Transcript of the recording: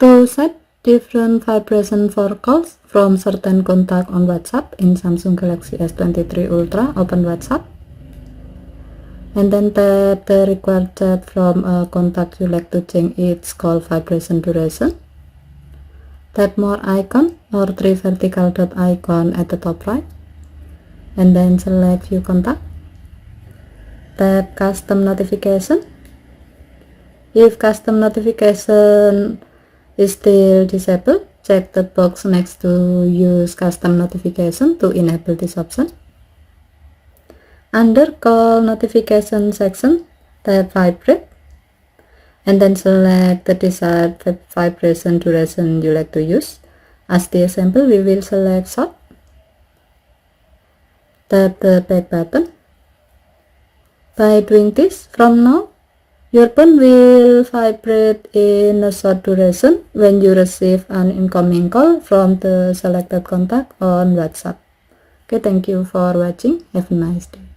To set different vibration for calls from certain contact on WhatsApp in Samsung Galaxy S23 Ultra, open WhatsApp. And then tap the required chat from a contact you like to change its call vibration duration. Tap more icon or 3 vertical dot icon at the top right. And then select view contact. Tap custom notification. If custom notification is still disabled, check the box next to use custom notification to enable this option. Under call notification section, tap vibrate and then select the desired vibration duration you like to use. As the example, we will select short. Tap the back button. By doing this, from now, your phone will vibrate in a short duration when you receive an incoming call from the selected contact on WhatsApp. Okay, thank you for watching. Have a nice day.